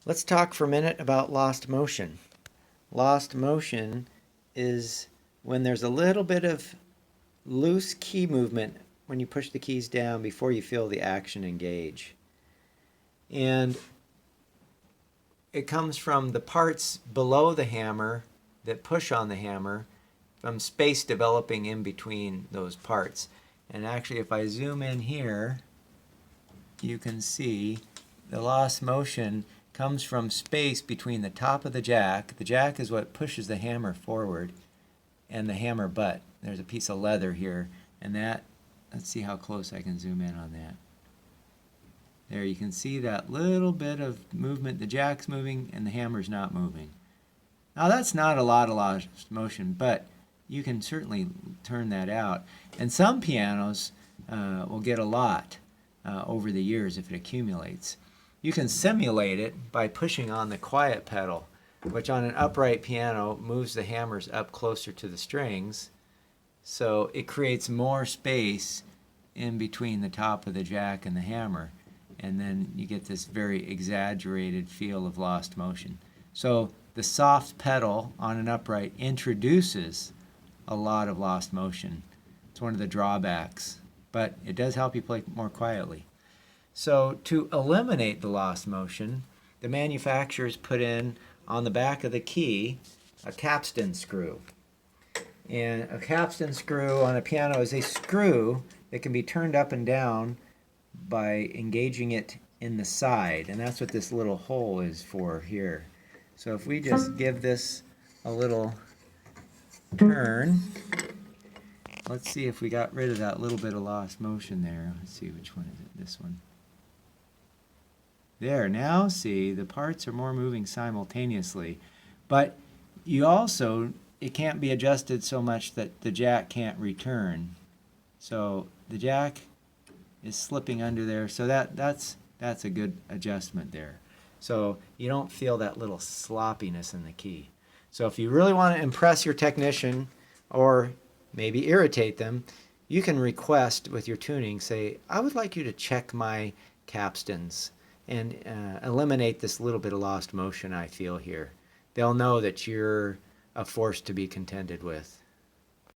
Let's talk for a minute about lost motion. Lost motion is when there's a little bit of loose key movement when you push the keys down before you feel the action engage. And it comes from the parts below the hammer that push on the hammer, from space developing in between those parts. And actually, if I zoom in here, you can see the lost motion comes from space between the top of the jack. The jack is what pushes the hammer forward, and the hammer butt. There's a piece of leather here, and that, let's see how close I can zoom in on that. There you can see that little bit of movement. The jack's moving and the hammer's not moving. Now that's not a lot of lost motion, but you can certainly turn that out. And some pianos will get a lot over the years if it accumulates. You can simulate it by pushing on the quiet pedal, which on an upright piano moves the hammers up closer to the strings, so it creates more space in between the top of the jack and the hammer, and then you get this very exaggerated feel of lost motion. So the soft pedal on an upright introduces a lot of lost motion. It's one of the drawbacks, but it does help you play more quietly. So to eliminate the lost motion, the manufacturers put in on the back of the key a capstan screw. And a capstan screw on a piano is a screw that can be turned up and down by engaging it in the side, and that's what this little hole is for here. So if we just give this a little turn, let's see if we got rid of that little bit of lost motion there. Let's see, which one is it? This one. There, now see, the parts are more moving simultaneously, but you also, it can't be adjusted so much that the jack can't return. So the jack is slipping under there, so that's a good adjustment there. So you don't feel that little sloppiness in the key. So if you really want to impress your technician or maybe irritate them, you can request with your tuning, say, I would like you to check my capstans and eliminate this little bit of lost motion I feel here. They'll know that you're a force to be contended with.